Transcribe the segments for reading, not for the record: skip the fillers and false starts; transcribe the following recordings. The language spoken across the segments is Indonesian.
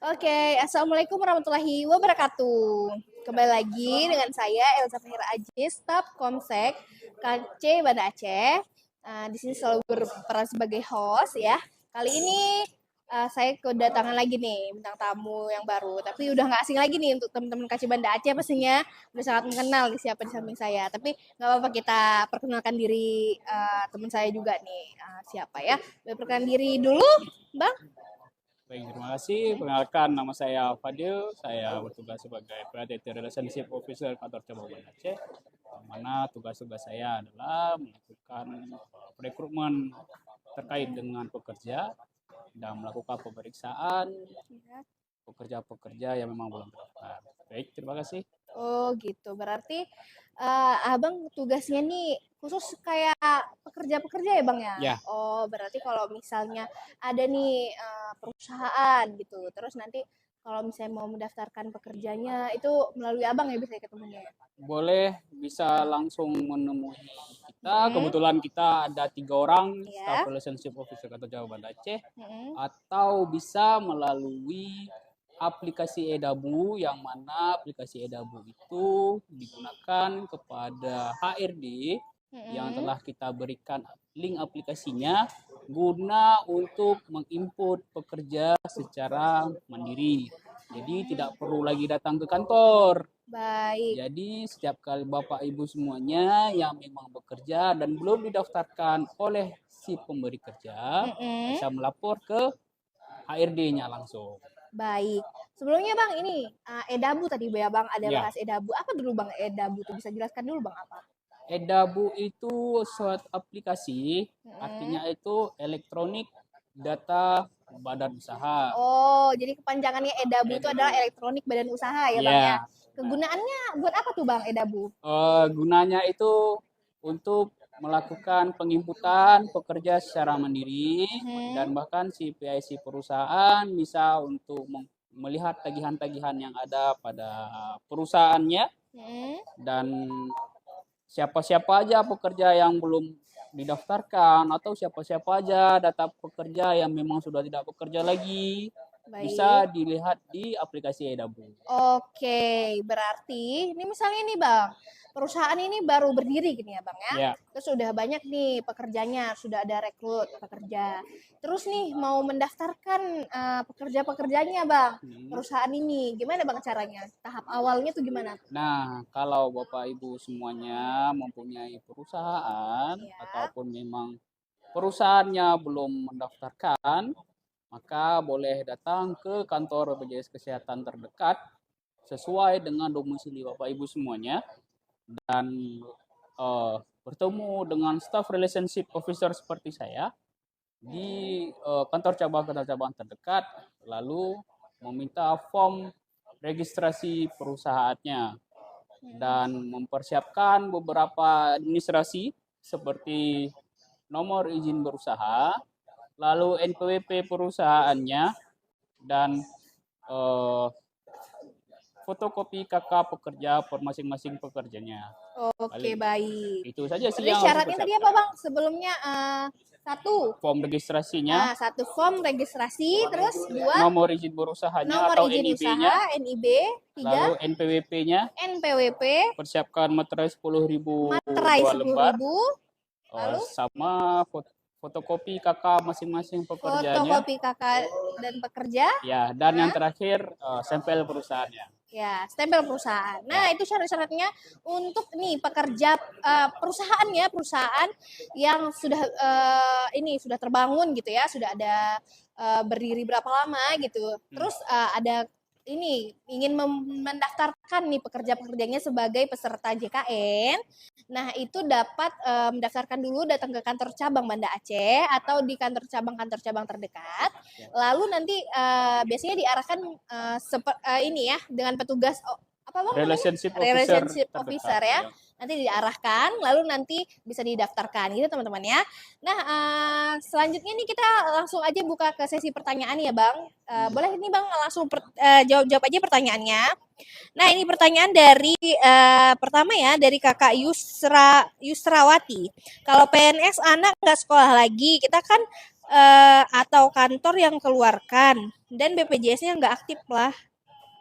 Oke, Assalamualaikum warahmatullahi wabarakatuh. Kembali lagi dengan saya Elza Fahira Ajis, staf Komsek KC Banda Aceh. Di sini selalu berperan sebagai host ya. Kali ini saya kedatangan lagi nih bintang tamu yang baru, tapi udah nggak asing lagi nih untuk teman-teman KC Banda Aceh pastinya udah sangat mengenal nih siapa di samping saya. Tapi nggak apa-apa kita perkenalkan diri teman saya juga nih siapa ya? Perkenalkan diri dulu, Bang. Baik, terima kasih. Perkenalkan, nama saya Fadil. Saya bertugas sebagai PATT Relationship Officer kantor cabang Banda Aceh. Yang mana tugas-tugas saya adalah melakukan rekrutmen terkait dengan pekerja dan melakukan pemeriksaan pekerja-pekerja yang memang belum terdaftar. Baik, terima kasih. Oh gitu, berarti abang tugasnya nih khusus kayak pekerja-pekerja ya bang ya? Ya, Oh berarti kalau misalnya ada nih perusahaan gitu, terus nanti kalau misalnya mau mendaftarkan pekerjanya itu melalui abang ya bisa ketemunya ya? boleh bisa langsung menemui kita. Hmm, Kebetulan kita ada 3 orang staff ya. relationship officer kantor cabang Banda Aceh. Hmm. Atau bisa melalui aplikasi Edabu, yang mana aplikasi Edabu itu digunakan kepada HRD yang Hmm. telah kita berikan link aplikasinya guna untuk menginput pekerja secara mandiri. Jadi tidak perlu lagi datang ke kantor. Baik. Jadi setiap kali Bapak Ibu semuanya yang memang bekerja dan belum didaftarkan oleh si pemberi kerja Hmm. bisa melapor ke HRD-nya langsung. Baik. Sebelumnya bang ini Edabu tadi ya bang ada Ya, bahas Edabu. Apa dulu bang Edabu tuh bisa jelaskan dulu bang apa? Edabu itu suatu aplikasi, Hmm. artinya itu elektronik data badan usaha. Oh, jadi kepanjangannya Edabu itu adalah Edabu. elektronik badan usaha ya Bang ya. Ya, benar. Kegunaannya buat apa tuh Bang Edabu? Gunanya itu untuk melakukan penginputan pekerja secara mandiri, Hmm. dan bahkan si PIC perusahaan bisa untuk melihat tagihan-tagihan yang ada pada perusahaannya, Hmm. dan siapa-siapa aja pekerja yang belum didaftarkan atau siapa-siapa aja data pekerja yang memang sudah tidak bekerja lagi Baik. bisa dilihat di aplikasi Edabu. Oke, berarti ini misalnya nih Bang, perusahaan ini baru berdiri gini ya Bang ya. Ya, Terus sudah banyak nih pekerjanya, sudah ada rekrut pekerja. Terus nih mau mendaftarkan pekerja-pekerjanya Bang, hmm. perusahaan ini. Gimana Bang caranya? Tahap awalnya tuh gimana? Nah, kalau Bapak Ibu semuanya mempunyai perusahaan Ya. ataupun memang perusahaannya belum mendaftarkan, maka boleh datang ke kantor BPJS Kesehatan terdekat sesuai dengan domisili Bapak Ibu semuanya, dan bertemu dengan staff relationship officer seperti saya di kantor cabang terdekat, lalu meminta form registrasi perusahaannya dan mempersiapkan beberapa administrasi seperti nomor izin berusaha, lalu NPWP perusahaannya, dan eh, fotokopi KK pekerja per masing-masing pekerjanya. Oke, Paling baik. itu saja sih Berarti yang harus syaratnya tadi apa, dipersiapkan. Bang? Sebelumnya satu, Form registrasinya, satu form registrasi, terus dua nomor izin berusahanya nomor atau izin NIB-nya, usaha NIB, tiga lalu NPWP-nya, NPWP, persiapkan materai 10.000 materai 2 sepuluh lembar, ribu, lalu sama fotokopi KK masing-masing pekerjaannya, fotokopi kakak dan pekerja, ya, dan yang nah, terakhir sampel perusahaannya. ya stempel perusahaan. Ya, Nah itu syarat-syaratnya untuk nih pekerja perusahaan ya perusahaan yang sudah ini sudah terbangun gitu ya sudah ada berdiri berapa lama gitu. Terus ada ini ingin mendaftarkan nih pekerja-pekerjanya sebagai peserta JKN. Nah itu dapat mendaftarkan dulu datang ke kantor cabang Banda Aceh atau di kantor cabang terdekat. ya. Lalu nanti biasanya diarahkan ini ya dengan petugas apa bang namanya Relationship officer relationship terdekat, officer ya. ya. Nanti diarahkan, lalu nanti bisa didaftarkan gitu teman-teman ya. Nah selanjutnya nih kita langsung aja buka ke sesi pertanyaan ya bang. Boleh nih bang langsung jawab aja pertanyaannya. Nah, ini pertanyaan dari pertama ya dari Kakak Yusrawati. Kalau PNS anak nggak sekolah lagi, kita kan atau kantor yang keluarkan dan BPJS-nya nggak aktif lah.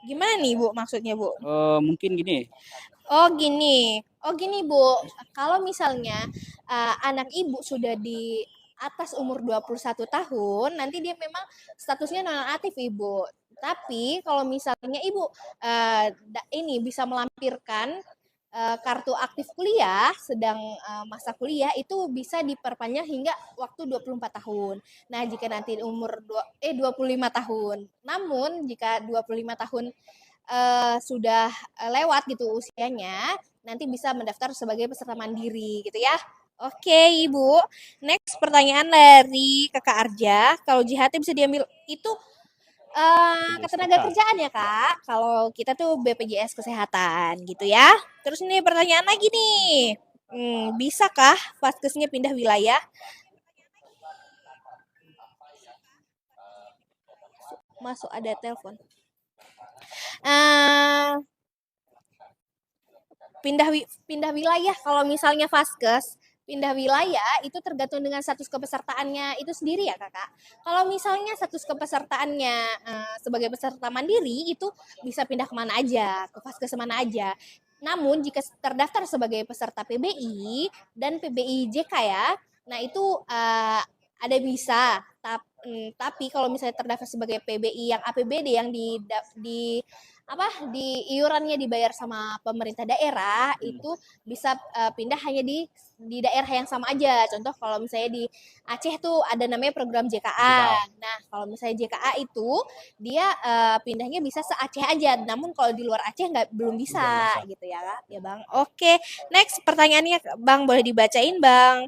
Gimana nih Bu maksudnya Bu? Mungkin gini. Oh gini Bu, kalau misalnya anak ibu sudah di atas umur 21 tahun, nanti dia memang statusnya non-aktif Ibu. Tapi kalau misalnya Ibu ini bisa melampirkan kartu aktif kuliah, sedang masa kuliah itu bisa diperpanjang hingga waktu 24 tahun. Nah, jika nanti umur 25 tahun. Namun, jika 25 tahun sudah lewat gitu usianya, nanti bisa mendaftar sebagai peserta mandiri gitu ya. Oke, Ibu. Next pertanyaan dari Kakak Arja. Kalau JHT bisa diambil itu ketenaga kerjaan ya, Kak. Kalau kita tuh BPJS Kesehatan gitu ya. Terus ini pertanyaan lagi nih. Bisakah Vaskesnya pindah wilayah? Masuk ada telepon. Pindah wilayah kalau misalnya Vaskes pindah wilayah itu tergantung dengan status kepesertaannya itu sendiri ya Kakak. Kalau misalnya status kepesertaannya sebagai peserta mandiri itu bisa pindah kemana aja, ke Vaskes mana aja. Namun jika terdaftar sebagai peserta PBI dan PBI JK ya, nah itu ada bisa. Tapi kalau misalnya terdaftar sebagai PBI yang APBD yang di iurannya dibayar sama pemerintah daerah itu bisa pindah hanya di daerah yang sama aja. Contoh kalau misalnya di Aceh tuh ada namanya program JKA. Nah, kalau misalnya JKA itu dia pindahnya bisa se Aceh aja. Namun kalau di luar Aceh belum bisa gitu ya, ya Bang. Oke, next pertanyaannya Bang boleh dibacain Bang.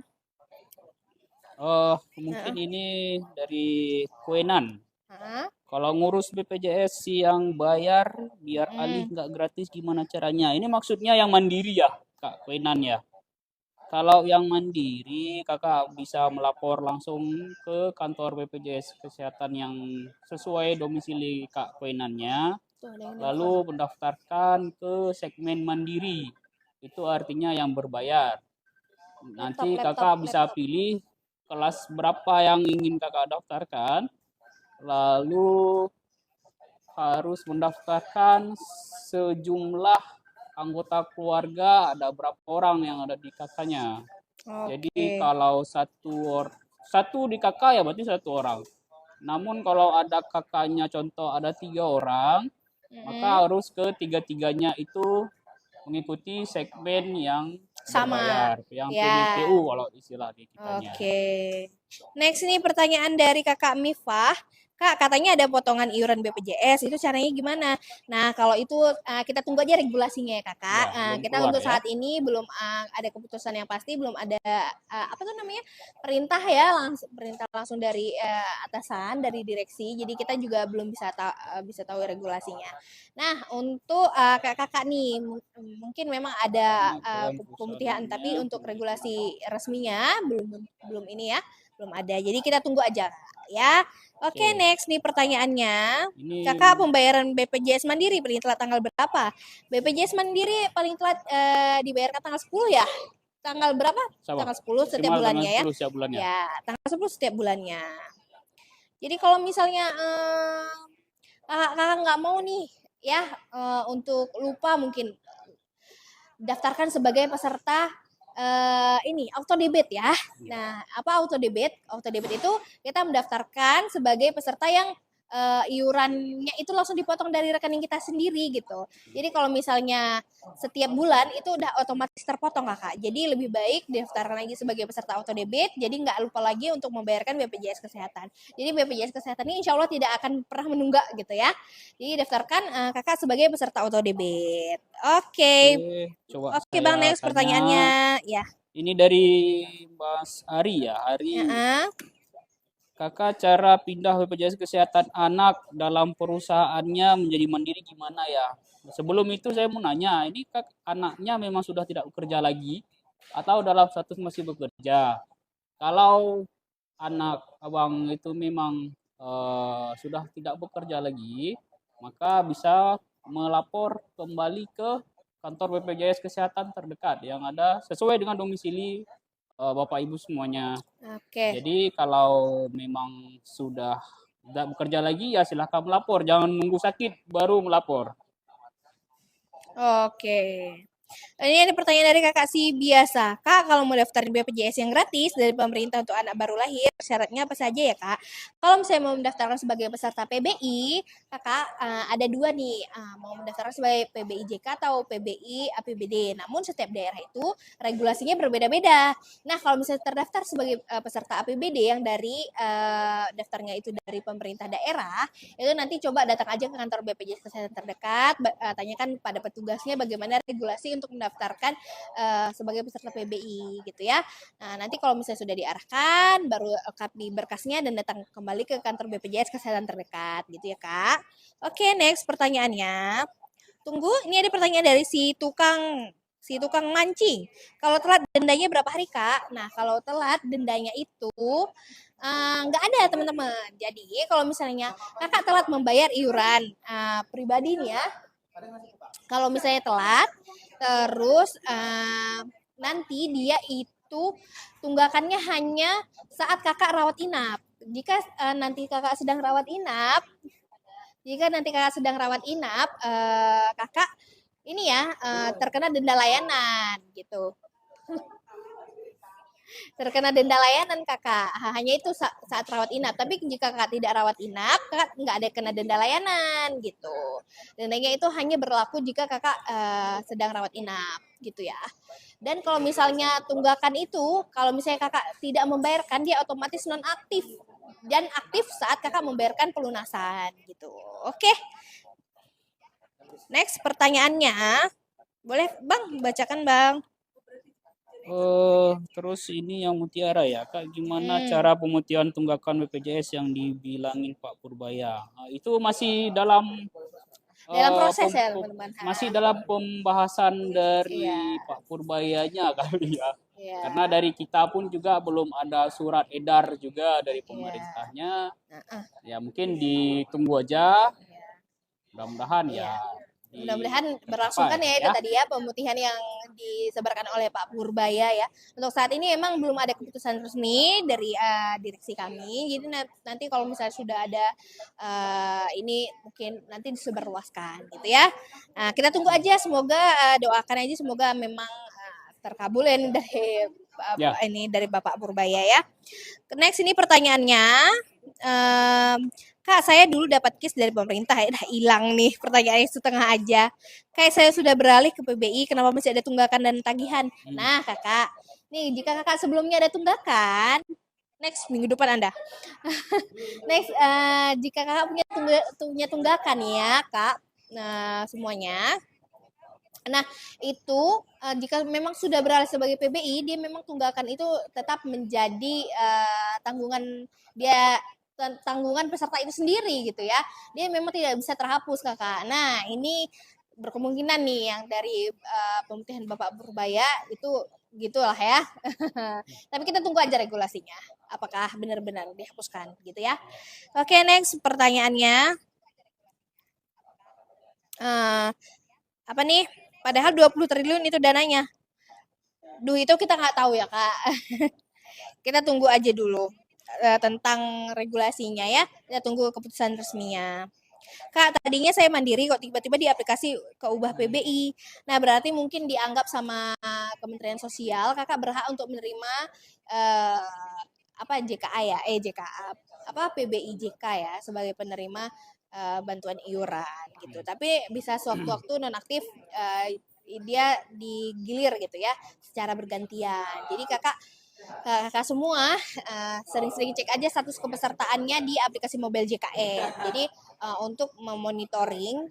Mungkin ini dari Kuenan. Kalau ngurus BPJS yang bayar biar alih nggak gratis gimana caranya? Ini maksudnya yang mandiri ya, Kak Kuenan ya. Kalau yang mandiri, Kakak bisa melapor langsung ke kantor BPJS Kesehatan yang sesuai domisili Kak Kuenannya, lalu mendaftarkan ke segmen mandiri. Itu artinya yang berbayar. Nanti Kakak bisa pilih kelas berapa yang ingin Kakak daftarkan, lalu harus mendaftarkan sejumlah anggota keluarga, ada berapa orang yang ada di kakaknya. Jadi kalau satu di kakak ya berarti satu orang. Namun kalau ada kakaknya contoh ada 3 orang, maka harus ke tiga-tiganya itu mengikuti segmen yang sama berbayar, yang ya. PBPU kalau istilah di kitanya. Oke. Next ini pertanyaan dari Kakak Mifah. Kak, katanya ada potongan iuran BPJS, itu caranya gimana? Nah, kalau itu kita tunggu aja regulasinya ya Kakak. Ya, kita keluar, untuk ya. saat ini belum ada keputusan yang pasti, belum ada apa tuh namanya perintah ya, perintah langsung dari atasan, dari direksi. Jadi kita juga belum bisa tahu regulasinya. Nah, untuk kakak nih, mungkin memang ada pemutihan, tapi untuk regulasi resminya belum ini ya, belum ada. Jadi kita tunggu aja ya. Oke, next nih pertanyaannya. Kakak pembayaran BPJS Mandiri paling telat tanggal berapa? BPJS Mandiri paling telat dibayarkan tanggal 10 ya? Tanggal berapa? Tanggal 10 setiap bulannya ya? Ya, tanggal 10 setiap bulannya. Jadi kalau misalnya kakak nggak mau nih ya untuk lupa mungkin daftarkan sebagai peserta ini auto debit ya. Nah, apa auto debit? Auto debit itu kita mendaftarkan sebagai peserta yang iurannya itu langsung dipotong dari rekening kita sendiri gitu. Jadi kalau misalnya setiap bulan itu udah otomatis terpotong Kakak. Jadi lebih baik daftarkan lagi sebagai peserta auto debit, jadi nggak lupa lagi untuk membayarkan BPJS Kesehatan. Jadi BPJS Kesehatan ini insya Allah tidak akan pernah menunggak gitu ya. Jadi daftarkan Kakak sebagai peserta auto debit. Oke. Oke Bang, next pertanyaannya ya. Ini dari Mas Ari ya. Ari. Kakak cara pindah BPJS Kesehatan anak dalam perusahaannya menjadi mandiri gimana ya? Sebelum itu saya mau nanya, ini anaknya memang sudah tidak bekerja lagi atau dalam status masih bekerja? Kalau anak abang itu memang sudah tidak bekerja lagi, maka bisa melapor kembali ke kantor BPJS Kesehatan terdekat yang ada sesuai dengan domisili Bapak Ibu semuanya. Oke. Jadi kalau memang sudah tidak bekerja lagi ya silahkan melapor, jangan nunggu sakit baru melapor. Oke. Ini ada pertanyaan dari kakak si biasa. Kak, kalau mau daftar di BPJS yang gratis dari pemerintah untuk anak baru lahir, syaratnya apa saja ya kak? Kalau misalnya mau mendaftarkan sebagai peserta PBI, kakak ada dua nih, mau mendaftarkan sebagai PBI JK atau PBI APBD. Namun setiap daerah itu regulasinya berbeda-beda. Nah, kalau misalnya terdaftar sebagai peserta APBD yang dari daftarnya itu dari pemerintah daerah, itu nanti coba datang aja ke kantor BPJS Kesehatan terdekat, tanyakan pada petugasnya bagaimana regulasi untuk mendaftarkan sebagai peserta PBI gitu ya. Nah, nanti kalau misalnya sudah diarahkan, baru lengkapi berkasnya dan datang kembali ke kantor BPJS Kesehatan terdekat gitu ya, Kak. Oke, next pertanyaannya. Tunggu, ini ada pertanyaan dari si tukang mancing. Kalau telat dendanya berapa hari, Kak? Nah, kalau telat dendanya itu nggak ada, teman-teman. Jadi, kalau misalnya kakak telat membayar iuran pribadi nih ya, kalau misalnya telat, terus nanti dia itu tunggakannya hanya saat kakak rawat inap. Jika nanti kakak sedang rawat inap, kakak ini ya terkena denda layanan gitu. Terkena denda layanan kakak, hanya itu saat rawat inap. Tapi jika kakak tidak rawat inap, kakak nggak ada kena denda layanan gitu. Dendanya itu hanya berlaku jika kakak sedang rawat inap gitu ya. Dan kalau misalnya tunggakan itu, kalau misalnya kakak tidak membayarkan, dia otomatis non aktif dan aktif saat kakak membayarkan pelunasan gitu. Oke. Next pertanyaannya, boleh bang bacakan bang. Terus ini yang mutiara ya, Kak, gimana Hmm. cara pemutihan tunggakan BPJS yang dibilangin Pak Purbaya? Itu masih dalam Dalam proses ya teman-teman. masih dalam pembahasan Iya, dari Pak Purbayanya kali ya. iya, Karena dari kita pun juga belum ada surat edar juga dari iya. pemerintahnya. Heeh, Ya mungkin ditunggu aja. iya. Mudah-mudahan Iya. ya Mudah-mudahan tercapai berlangsungkan ya itu ya. tadi ya pemutihan yang disebarkan oleh Pak Purbaya ya. Untuk saat ini emang belum ada keputusan resmi dari direksi kami. Jadi nanti kalau misalnya sudah ada ini mungkin nanti disebarluaskan gitu ya. Nah, kita tunggu aja semoga doakan aja semoga memang terkabul ya ini dari Ya, dari Bapak Purbaya ya. Next ini pertanyaannya. Em, Kak, saya dulu dapat KIS dari pemerintah ya, udah hilang nih pertanyaannya setengah aja. Kayak saya sudah beralih ke PBI, kenapa masih ada tunggakan dan tagihan? Nah, kakak, nih jika kakak sebelumnya ada tunggakan, next minggu depan Anda. Next, jika kakak punya tunggakan ya, kak, nah semuanya. Nah, itu jika memang sudah beralih sebagai PBI, dia memang tunggakan itu tetap menjadi tanggungan dia tanggungan peserta itu sendiri gitu ya. Dia memang tidak bisa terhapus kakak. Nah ini berkemungkinan nih yang dari pemutihan Bapak Purbaya itu gitulah ya. Tapi kita tunggu aja regulasinya. Apakah benar-benar dihapuskan gitu ya. Oke next pertanyaannya. Apa nih? Padahal 20 triliun itu dananya. Duh itu kita nggak tahu ya kak. Kita tunggu aja dulu tentang regulasinya ya. Kita tunggu keputusan resminya. Kak, tadinya saya mandiri kok tiba-tiba di aplikasi keubah PBI. Nah, berarti mungkin dianggap sama Kementerian Sosial kakak berhak untuk menerima apa JKA ya? JKA apa PBI JK ya sebagai penerima bantuan iuran gitu. Tapi bisa sewaktu-waktu nonaktif dia digilir gitu ya secara bergantian. Jadi kakak semua sering-sering cek aja status kepesertaannya di aplikasi mobile JKN. Jadi untuk memonitoring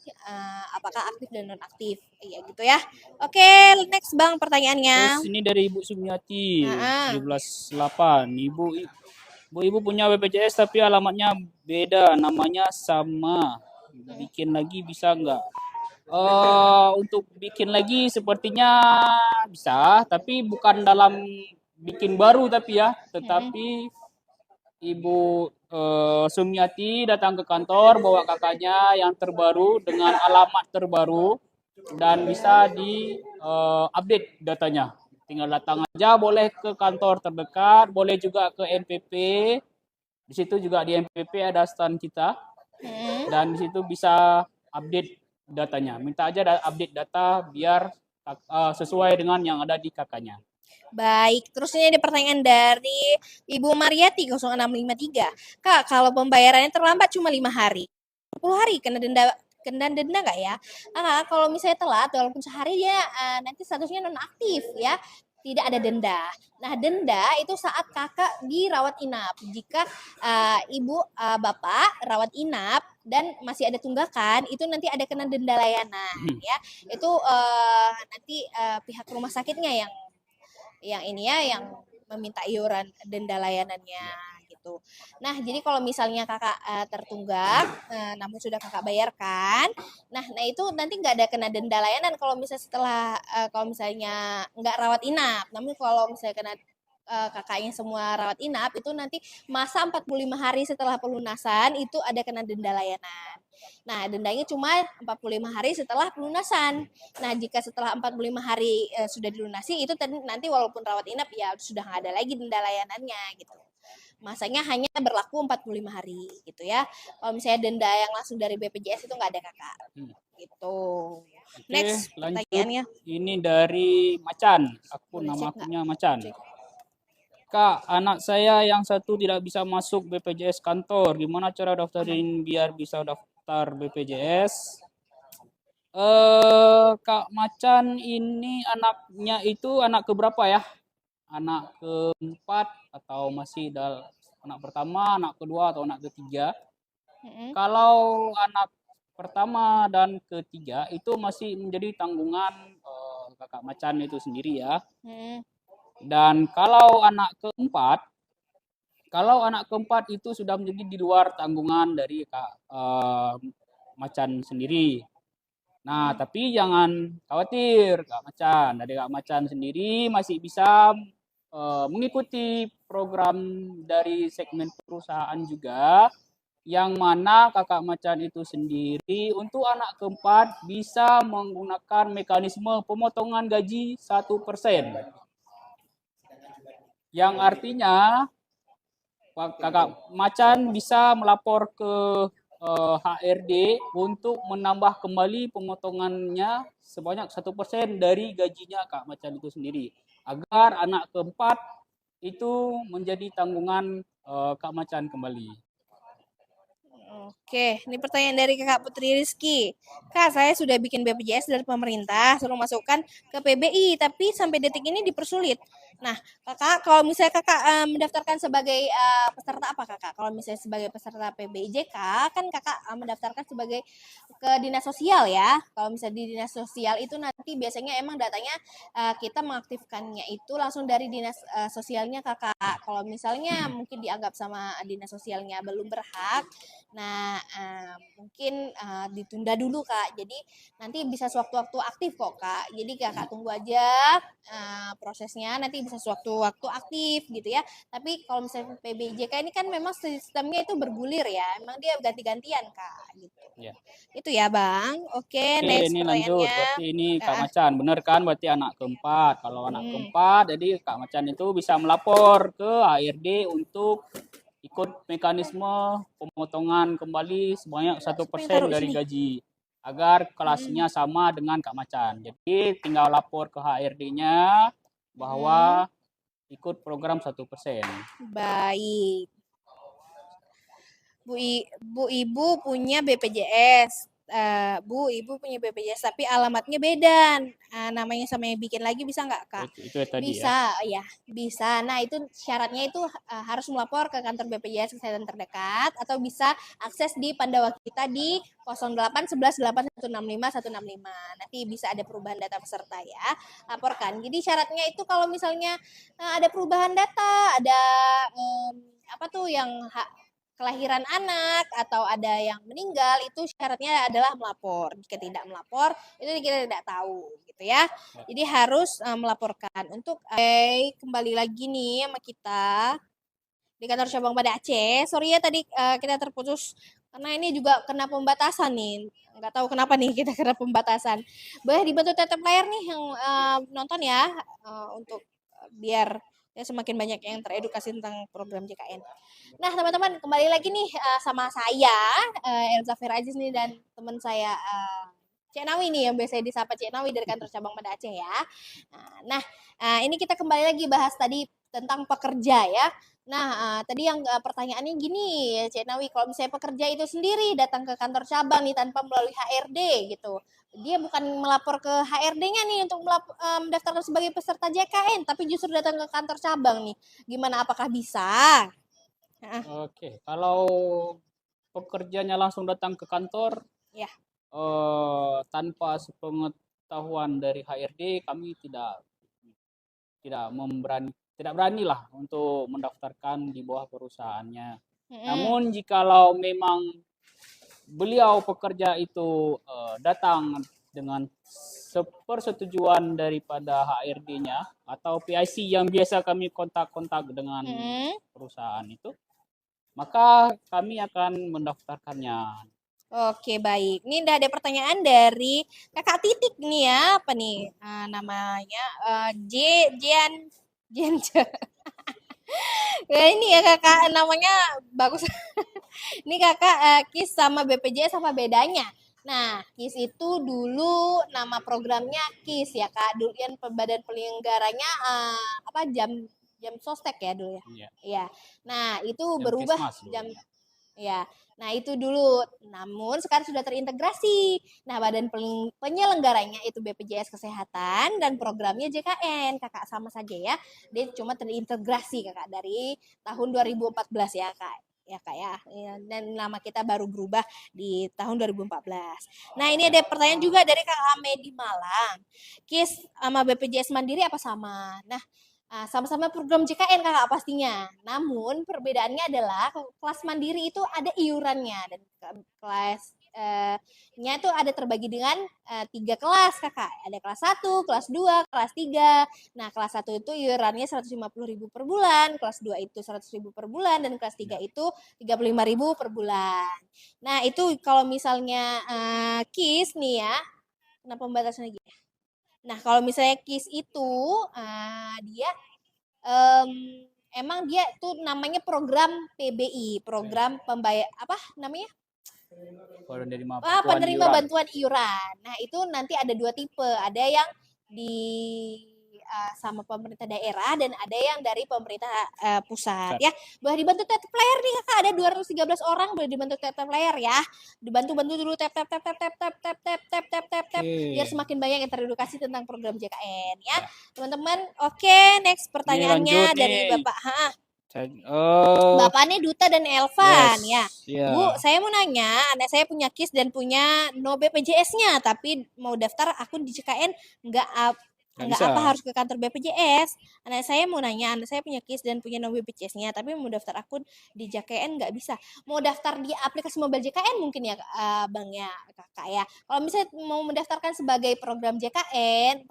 apakah aktif dan non aktif, ya gitu ya. Oke, next bang pertanyaannya. terus ini dari Ibu Sumiati Nah, 17.8. Ibu punya BPJS tapi alamatnya beda, namanya sama. Bikin lagi bisa nggak? Untuk bikin lagi sepertinya bisa, tapi bukan dalam bikin baru tapi ya, tetapi Ibu Sumiati datang ke kantor bawa kakaknya yang terbaru dengan alamat terbaru dan bisa di update datanya. tinggal datang aja, boleh ke kantor terdekat, boleh juga ke NPP. Di situ juga di NPP ada stand kita dan di situ bisa update datanya. Minta aja update data biar sesuai dengan yang ada di kakaknya. Baik, terus ini ada pertanyaan dari Ibu Mariati 0653. Kak, kalau pembayarannya terlambat cuma 5 hari, 10 hari kena denda nggak ya? Kalau misalnya telat walaupun sehari dia nanti statusnya nonaktif ya, tidak ada denda. Nah, denda itu saat kakak dirawat inap. Jika ibu bapak rawat inap dan masih ada tunggakan, itu nanti ada kena denda layanan ya. Itu nanti pihak rumah sakitnya yang ini ya yang meminta iuran denda layanannya gitu. Nah, jadi kalau misalnya kakak tertunggak, namun sudah kakak bayarkan, nah itu nanti nggak ada kena denda layanan kalau misalnya setelah kalau misalnya nggak rawat inap. Namun kalau misalnya kena kakaknya semua rawat inap itu nanti masa 45 hari setelah pelunasan itu ada kena denda layanan. Nah, dendanya cuma 45 hari setelah pelunasan. Nah, jika setelah 45 hari sudah dilunasi itu nanti walaupun rawat inap ya sudah nggak ada lagi denda layanannya gitu. Masanya hanya berlaku 45 hari gitu ya. Kalau misalnya denda yang langsung dari BPJS itu nggak ada kakak. Gitu. Oke, Next lanjut. pertanyaannya. Ini dari Macan. Boleh Nama cek akunnya Macan. Cek. Kak, anak saya yang satu tidak bisa masuk BPJS kantor. Gimana cara daftarin biar bisa daftar BPJS? Kak Macan ini anaknya itu anak keberapa ya? Anak keempat atau masih anak pertama, anak kedua atau anak ketiga? Kalau anak pertama dan ketiga itu masih menjadi tanggungan kakak Macan itu sendiri ya. Dan kalau anak keempat itu sudah menjadi di luar tanggungan dari Kak Macan sendiri. Nah, tapi jangan khawatir Kak Macan. Dari Kak Macan sendiri masih bisa mengikuti program dari segmen perusahaan juga, yang mana Kakak Macan itu sendiri untuk anak keempat bisa menggunakan mekanisme pemotongan gaji 1%. Yang artinya Kakak Macan bisa melapor ke HRD untuk menambah kembali pemotongannya sebanyak 1% dari gajinya Kak Macan itu sendiri, agar anak keempat itu menjadi tanggungan Kak Macan kembali. Oke, ini pertanyaan dari Kakak Putri Rizky. Kak, saya sudah bikin BPJS dari pemerintah, suruh masukkan ke PBI, tapi sampai detik ini dipersulit. Nah, kakak, kalau misalnya kakak mendaftarkan sebagai peserta apa kakak? Kalau misalnya sebagai peserta PBIJK, kan kakak mendaftarkan sebagai ke dinas sosial ya. Kalau misalnya di dinas sosial itu nanti biasanya emang datanya kita mengaktifkannya itu langsung dari dinas sosialnya kakak. Kalau misalnya mungkin dianggap sama dinas sosialnya belum berhak, nah mungkin ditunda dulu kak. Jadi nanti bisa sewaktu-waktu aktif kok kak. Jadi kakak tunggu aja prosesnya, nanti bisa sewaktu-waktu aktif gitu ya. Tapi kalau misalnya PBJK ini kan memang sistemnya itu bergulir ya, emang dia ganti-gantian kak gitu. Ya. Itu ya bang. Oke, Oke, next ini lanjut. pertanyaannya. Berarti ini Kak Macan, benar kan? Berarti anak keempat. Kalau anak keempat, jadi Kak Macan itu bisa melapor ke HRD untuk ikut mekanisme pemotongan kembali sebanyak 1% dari gaji, agar kelasnya sama dengan Kak Macan. Jadi tinggal lapor ke HRD-nya bahwa ikut program 1%. Baik. Bu Ibu punya BPJS. Bu Ibu punya BPJS tapi alamatnya beda. Namanya sama yang bikin lagi bisa nggak kak? Itu tadi bisa ya, bisa. Nah itu syaratnya itu harus melapor ke kantor BPJS kesehatan terdekat atau bisa akses di Pandawa kita di 08 11 8 165 165. Nanti bisa ada perubahan data peserta ya, laporkan. Jadi syaratnya itu kalau misalnya ada perubahan data, ada apa tuh yang kelahiran anak atau ada yang meninggal, itu syaratnya adalah melapor. Jika tidak melapor itu kita tidak tahu gitu ya. Jadi harus melaporkan. Untuk kembali lagi nih sama kita di kantor cabang Banda Aceh. Sorry ya tadi kita terputus Karena ini juga kena pembatasan nih. Nggak tahu kenapa nih kita kena pembatasan. Boleh dibantu tap layar nih yang nonton ya, untuk biar ya semakin banyak yang teredukasi tentang program JKN. Nah, teman-teman, kembali lagi nih sama saya, Elza Firajis nih, dan teman saya Cek Nawi nih yang biasa disapa Cek Nawi dari kantor cabang Banda Aceh ya. Nah, ini kita kembali lagi bahas tadi tentang pekerja ya. Nah, tadi yang pertanyaannya gini, Cek Nawi, kalau misalnya pekerja itu sendiri datang ke kantor cabang nih tanpa melalui HRD gitu, dia bukan melapor ke HRD-nya nih untuk mendaftarkan sebagai peserta JKN, tapi justru datang ke kantor cabang nih. Gimana? Apakah bisa? Heeh, Oke, kalau pekerjanya langsung datang ke kantor ya. tanpa sepengetahuan dari HRD, kami tidak tidak beranilah untuk mendaftarkan di bawah perusahaannya. Mm-mm. Namun jikalau memang beliau pekerja itu datang dengan persetujuan daripada HRD-nya atau PIC yang biasa kami kontak-kontak dengan Mm-mm. perusahaan itu, maka kami akan mendaftarkannya. Oke, baik. Ini udah ada pertanyaan dari Kakak Titik nih ya. Apa nih? Namanya J Jian Jian. Ya, ini ya Kakak namanya bagus. Ini Kakak KIS sama BPJS apa bedanya? Nah, KIS itu dulu nama programnya KIS ya Kak. Dulu yang badan penyelenggaranya apa jam jam sostek ya dulu ya. Iya, Iya. Nah, itu jam berubah kesmas jam dulunya. ya. Nah, itu dulu. Namun sekarang sudah terintegrasi. Nah, badan penyelenggaranya itu BPJS Kesehatan dan programnya JKN. Kakak sama saja ya. Dia cuma terintegrasi Kakak dari tahun 2014 ya, Kak. Ya, Kak ya. Dan nama kita baru berubah di tahun 2014. Nah, ini ada pertanyaan juga dari Kak Ame di Malang. KIS sama BPJS Mandiri apa sama? Nah, sama-sama program JKN Kakak pastinya. Namun perbedaannya adalah kelas mandiri itu ada iurannya dan kelas nya itu ada terbagi dengan 3 kelas Kakak. Ada kelas 1, kelas 2, kelas 3. Nah, kelas 1 itu iurannya 150.000 per bulan, kelas 2 itu 100.000 per bulan, dan kelas 3 Ya. itu 35.000 per bulan. Nah, itu kalau misalnya KIS nih ya, kenapa pembatasan lagi? Nah, kalau misalnya KIS itu dia em, emang dia tuh namanya program PBI, program pembayar apa namanya? Penerima bantuan Penerima iuran. bantuan iuran. Nah, itu nanti ada dua tipe. Ada yang di sama pemerintah daerah dan ada yang dari pemerintah pusat Pusat. ya. Boleh dibantu tap player nih Kakak, ada 213 orang boleh dibantu tap player ya. Dibantu-bantu dulu tap tap tap tap tap tap tap tap tap tap tap tap biar Oke, semakin banyak yang teredukasi tentang program JKN ya. ya. Teman-teman, oke, next Ini lanjut pertanyaannya dari nih. Bapak. Oh, Bapaknya Duta dan Elvan yes, ya. Bu, ya, saya mau nanya, anak saya punya KIS dan punya no BPJS-nya, tapi mau daftar akun di JKN nggak nggak nggak bisa. apa harus ke kantor BPJS. Anak saya mau nanya, anak saya punya KIS dan punya no BPJS-nya, tapi mau daftar akun di JKN nggak bisa. Mau daftar di aplikasi mobile JKN mungkin ya, Bang ya, Kakak ya. Kalau misalnya mau mendaftarkan sebagai program JKN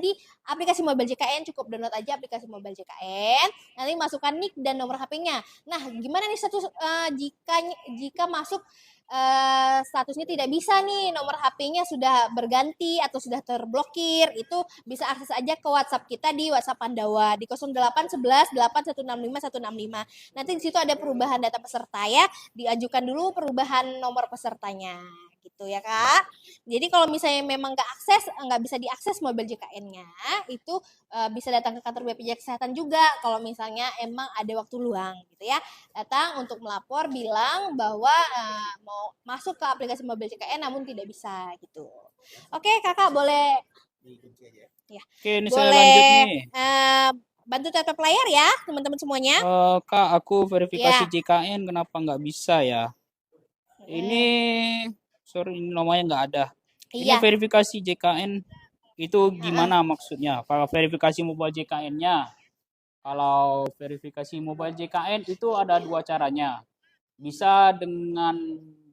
di aplikasi mobile JKN cukup download aja aplikasi mobile JKN. Nanti masukkan nick dan nomor HP-nya. Nah, gimana nih status jika masuk statusnya tidak bisa nih, nomor HP-nya sudah berganti atau sudah terblokir, itu bisa akses aja ke WhatsApp kita di WhatsApp Pandawa di 0811 8165 165. Nanti di situ ada perubahan data peserta ya, diajukan dulu perubahan nomor pesertanya gitu ya Kak. Jadi kalau misalnya memang nggak bisa diakses mobile JKN-nya, itu bisa datang ke kantor BPJS Kesehatan juga kalau misalnya emang ada waktu luang gitu ya. Datang untuk melapor bilang bahwa mau masuk ke aplikasi mobil JKN namun tidak bisa gitu. Oke, Kakak boleh ya. Oke, ini saya lanjut Boleh nih. bantu tap layar ya, teman-teman semuanya. Kak, aku verifikasi Ya. JKN kenapa nggak bisa ya? Ini, Mm, sorry, ini nomornya nggak ada. Ini iya. verifikasi JKN itu Heeh. gimana maksudnya? Kalau verifikasi mobile JKN-nya, kalau verifikasi mobile JKN itu ada dua caranya. Bisa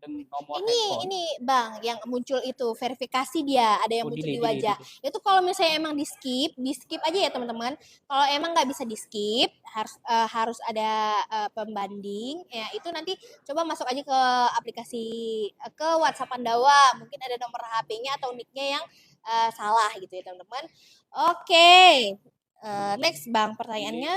nomor Ini handphone. ini Bang, yang muncul itu verifikasi dia, ada yang Oh, muncul delay, di delay, wajah. delay. Itu kalau misalnya emang di skip aja ya teman-teman. Kalau emang nggak bisa di skip, harus ada pembanding. Ya itu nanti coba masuk aja ke aplikasi ke WhatsApp Pandawa. Mungkin ada nomor HP-nya atau nick-nya yang salah gitu ya teman-teman. Oke. Next Bang, pertanyaannya.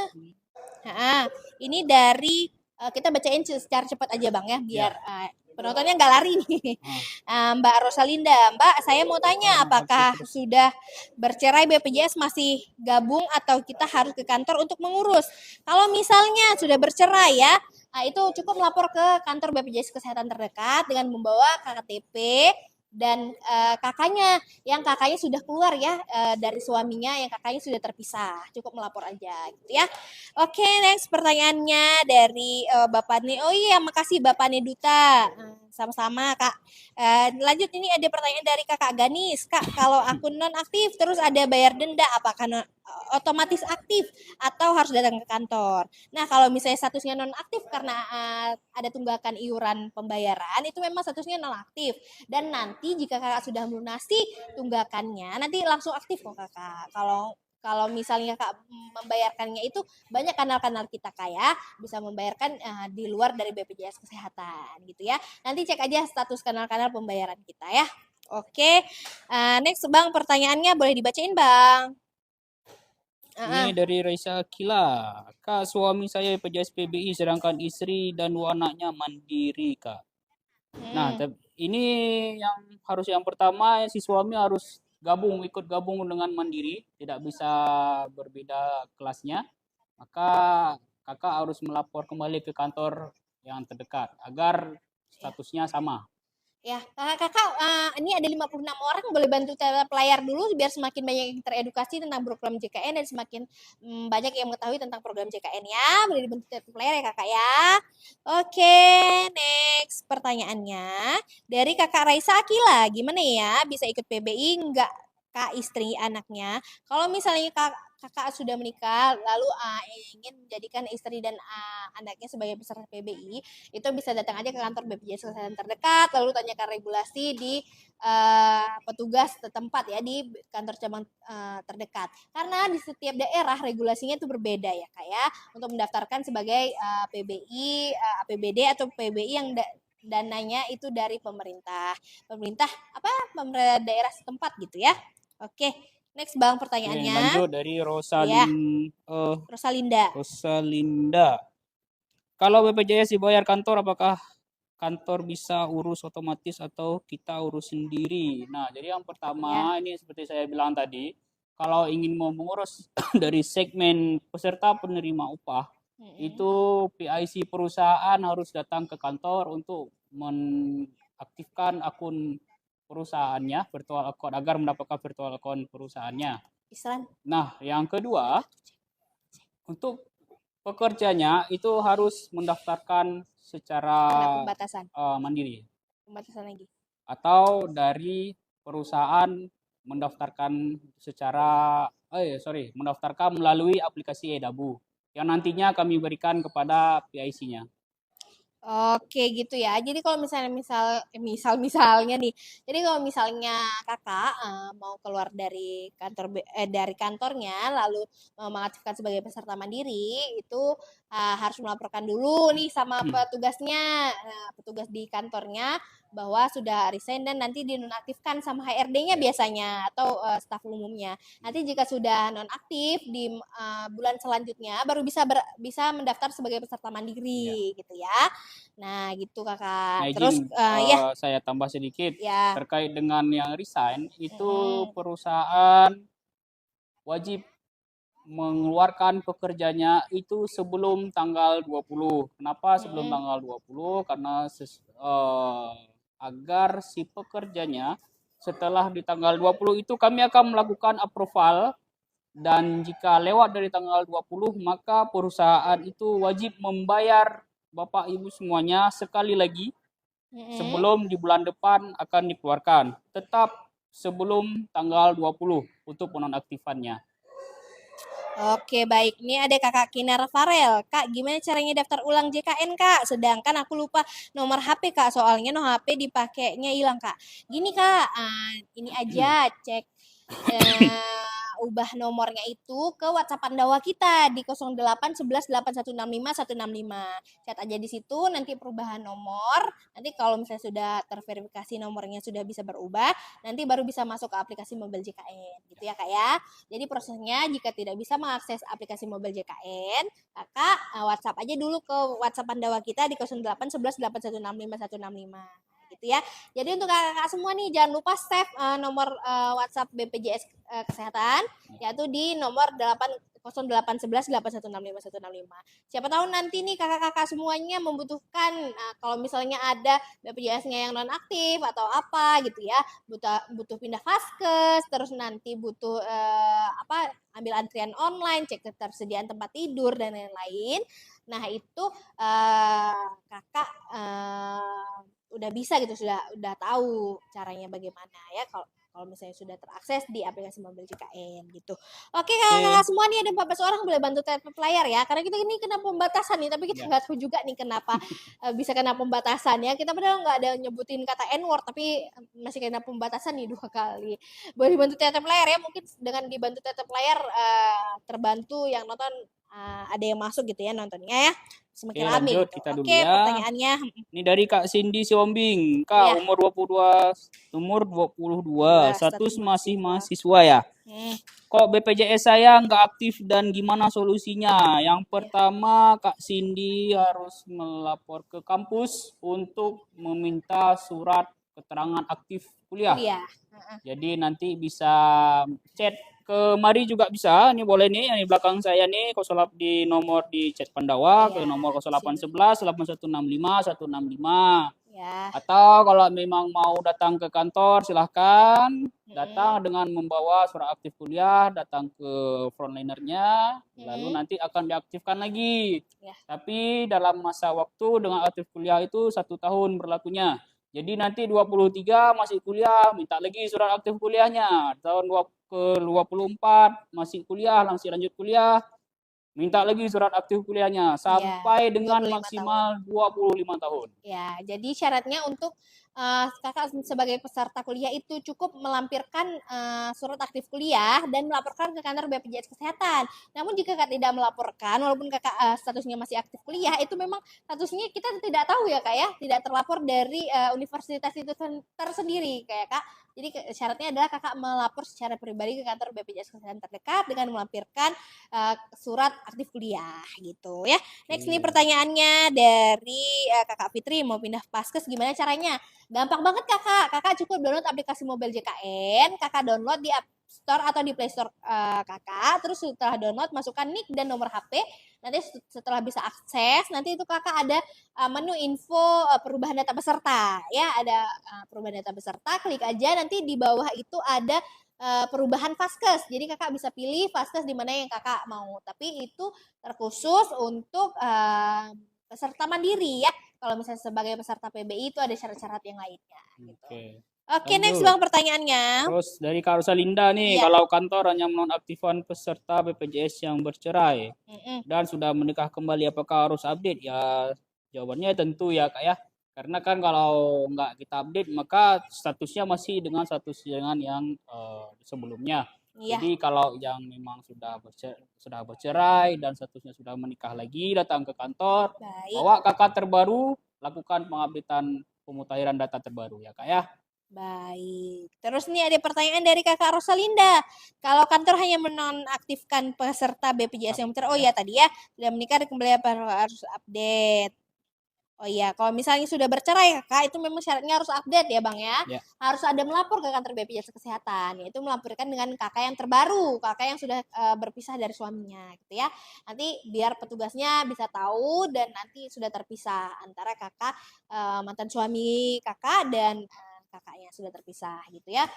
Nah, ini dari kita bacain secara cepat aja Bang ya, biar Ya. penontonnya nggak lari nih. Ah, Mbak Rosalinda, Mbak, saya mau tanya, oke, apakah terus. sudah bercerai BPJS masih gabung atau kita harus ke kantor untuk mengurus? Kalau misalnya sudah bercerai ya, itu cukup melapor ke kantor BPJS Kesehatan terdekat dengan membawa KTP dan yang kakaknya sudah keluar ya dari suaminya, yang kakaknya sudah terpisah, cukup melapor aja gitu ya. Oke, next pertanyaannya dari Bapak nih. Oh iya, makasih Bapak Neduta. Sama-sama Kak. Lanjut, ini ada pertanyaan dari Kakak Ganis. Kak, kalau akun non aktif terus ada bayar denda, apakah otomatis aktif atau harus datang ke kantor? Nah, kalau misalnya statusnya non aktif karena ada tunggakan iuran pembayaran, itu memang statusnya non aktif. Dan nanti jika Kakak sudah melunasi tunggakannya, nanti langsung aktif kok Kakak. Kalau kalau misalnya Kak membayarkannya itu banyak kanal-kanal kita kaya bisa membayarkan di luar dari BPJS Kesehatan gitu ya. Nanti cek aja status kanal-kanal pembayaran kita ya. Oke, next Bang, pertanyaannya boleh dibacain Bang. Ini dari Raisa Akila. Kak, suami saya BPJS PBI sedangkan istri dan dua anaknya mandiri, Kak. Nah, ini yang pertama si suami harus ikut gabung dengan mandiri, tidak bisa berbeda kelasnya. Maka kakak harus melapor kembali ke kantor yang terdekat agar statusnya sama. Ya, kakak, ini ada 56 orang, boleh bantu pelayar dulu biar semakin banyak yang teredukasi tentang program JKN dan semakin banyak yang mengetahui tentang program JKN ya. Boleh dibantu pelayar ya kakak ya. Oke, next pertanyaannya dari kakak Raisa Akila. Gimana ya bisa ikut PBI nggak kak istri anaknya? Kalau misalnya kakak sudah menikah lalu ingin menjadikan istri dan anaknya sebagai peserta PBI, itu bisa datang aja ke kantor BPJS Kesehatan terdekat, lalu tanyakan regulasi di petugas setempat ya di kantor cabang terdekat. Karena di setiap daerah regulasinya itu berbeda ya kak ya, untuk mendaftarkan sebagai PBI, APBD atau PBI yang dananya itu dari pemerintah pemerintah daerah setempat gitu ya. Oke, next Bang pertanyaannya. Lanjut dari Ya, Rosalinda. Rosalinda. Kalau BPJS dibayar kantor, apakah kantor bisa urus otomatis atau kita urus sendiri? Nah, jadi yang pertama Ya. ini seperti saya bilang tadi, kalau ingin mau mengurus dari segmen peserta penerima upah, itu PIC perusahaan harus datang ke kantor untuk mengaktifkan akun perusahaannya, virtual account, agar mendapatkan virtual account perusahaannya. Islan. Nah, yang kedua, untuk pekerjanya itu harus mendaftarkan secara Pembatasan. mandiri Pembatasan lagi. atau dari perusahaan mendaftarkan mendaftarkan melalui aplikasi eDabu yang nantinya kami berikan kepada PIC-nya. Oke gitu ya. Jadi kalau misalnya nih. Jadi kalau misalnya kakak mau keluar dari dari kantornya, lalu mengaktifkan sebagai peserta mandiri, itu harus melaporkan dulu nih sama petugasnya, petugas di kantornya bahwa sudah resign dan nanti dinonaktifkan sama HRD-nya biasanya atau staf umumnya. Nanti jika sudah nonaktif di bulan selanjutnya baru bisa mendaftar sebagai peserta mandiri gitu ya. Nah, gitu Kakak. Nah, Terus izin ya, saya tambah sedikit ya. terkait dengan yang resign, itu perusahaan wajib mengeluarkan pekerjanya itu sebelum tanggal 20. Kenapa sebelum tanggal 20? Karena agar si pekerjanya setelah di tanggal 20 itu kami akan melakukan approval, dan jika lewat dari tanggal 20 maka perusahaan itu wajib membayar Bapak Ibu semuanya sekali lagi sebelum di bulan depan akan dikeluarkan. Tetap sebelum tanggal 20 untuk penonaktifannya. Oke, baik. Ini ada Kakak Kinar Farel. Kak, gimana caranya daftar ulang JKN, Kak? Sedangkan aku lupa nomor HP, Kak. Soalnya nomor HP dipakainya hilang, Kak. Gini, Kak. Ini aja cek ubah nomornya itu ke WhatsApp Pandawa kita di 08 11 8165 165. Chat aja di situ, nanti perubahan nomor. Nanti kalau misalnya sudah terverifikasi nomornya sudah bisa berubah, nanti baru bisa masuk ke aplikasi mobil JKN. Gitu ya, Kak ya. Jadi prosesnya jika tidak bisa mengakses aplikasi mobil JKN, Kakak WhatsApp aja dulu ke WhatsApp Pandawa kita di 08 11 8165 165 gitu ya. Jadi untuk kakak semua nih jangan lupa save nomor WhatsApp BPJS Kesehatan yaitu di nomor 08 11 8165 Siapa tahu nanti nih kakak-kakak semuanya membutuhkan kalau misalnya ada BPJS-nya yang non aktif atau apa gitu ya, butuh pindah vaskes, terus nanti butuh ambil antrian online, cek ketersediaan tempat tidur dan lain-lain. Nah, itu kakak udah bisa gitu, udah tahu caranya bagaimana ya kalau misalnya sudah terakses di aplikasi mobil JKN gitu. Oke, kakak-kakak semua nih ada 14 orang boleh bantu tap layar ya. Karena kita ini kena pembatasan nih, tapi kita nggak tahu juga nih kenapa bisa kena pembatasan ya. Kita padahal nggak ada nyebutin kata N-word, tapi masih kena pembatasan nih 2 kali. Boleh dibantu tap layar ya. Mungkin dengan dibantu tap layar terbantu yang nonton ada yang masuk gitu ya nontonnya ya. Semakin Oke, rame lanjut gitu. kita dulu Oke, ya. pertanyaannya. Ini dari Kak Cindy Siombing. Kak, Ya, umur 22, status status masih mahasiswa. mahasiswa ya. Hmm, Kok BPJS saya nggak aktif dan gimana solusinya? Yang ya. pertama, Kak Cindy harus melapor ke kampus untuk meminta surat keterangan aktif kuliah. Kuliah. Jadi nanti bisa chat ke Mari juga bisa. Ini boleh nih yang di belakang saya nih di nomor di chat Pandawa ke Ya, nomor di sini. 0811 8165 165. Ya. Atau kalau memang mau datang ke kantor silahkan datang Hmm, dengan membawa surat aktif kuliah, datang ke frontlinernya, lalu hmm, nanti akan diaktifkan lagi. ya. Tapi dalam masa waktu dengan aktif kuliah itu 1 tahun berlakunya. Jadi nanti 23 masih kuliah, minta lagi surat aktif kuliahnya. Tahun ke-24 masih kuliah, langsung lanjut kuliah, minta lagi surat aktif kuliahnya Iya, sampai dengan 25 tahun. maksimal 25 tahun. Ya, jadi syaratnya untuk kakak sebagai peserta kuliah itu cukup melampirkan surat aktif kuliah dan melaporkan ke kantor BPJS Kesehatan. Namun jika kakak tidak melaporkan, walaupun kakak statusnya masih aktif kuliah, itu memang statusnya kita tidak tahu ya kak ya, tidak terlapor dari universitas itu tersendiri kayak kak. Jadi syaratnya adalah kakak melapor secara pribadi ke kantor BPJS Kesehatan terdekat dengan melampirkan surat aktif kuliah gitu ya. Next nih Oke. pertanyaannya dari Kakak Fitri mau pindah Paskes gimana caranya? Gampang banget Kakak. Kakak cukup download aplikasi mobil JKN, Kakak download di App Store atau di Play Store Kakak, terus setelah download masukkan nick dan nomor HP. Nanti setelah bisa akses, nanti itu Kakak ada menu info perubahan data peserta ya, ada perubahan data peserta, klik aja nanti di bawah itu ada perubahan vaskes. Jadi kakak bisa pilih vaskes di mana yang kakak mau. Tapi itu terkhusus untuk peserta mandiri ya. Kalau misalnya sebagai peserta PBI itu ada syarat-syarat yang lainnya. Gitu. Oke. Oke, next Lanjut. bang pertanyaannya. Terus dari Kak Rosalinda nih, Iya. kalau kantor hanya menonaktifkan peserta BPJS yang bercerai Mm-mm. dan sudah menikah kembali, apakah harus update? Ya, jawabannya tentu ya Kak ya. Karena kan kalau nggak kita update, maka statusnya masih dengan status dengan yang sebelumnya. Iya, Jadi kalau yang memang sudah bercerai dan statusnya sudah menikah lagi, datang ke kantor, baik. bawa kakak terbaru, lakukan pengupdatean pemutakhiran data terbaru ya Kak ya. Baik. Terus nih ada pertanyaan dari Kakak Rosalinda. Kalau kantor hanya menonaktifkan peserta BPJS yang bercerai, oh ya tadi ya, sudah menikah kembali apa harus update. Oh iya, kalau misalnya sudah bercerai kakak, itu memang syaratnya harus update ya bang ya. Ya. Harus ada melapor ke kantor BPJS Kesehatan, yaitu melaporkan dengan kakak yang terbaru, kakak yang sudah berpisah dari suaminya gitu ya. Nanti biar petugasnya bisa tahu dan nanti sudah terpisah antara kakak mantan suami kakak dan kakaknya sudah terpisah gitu ya.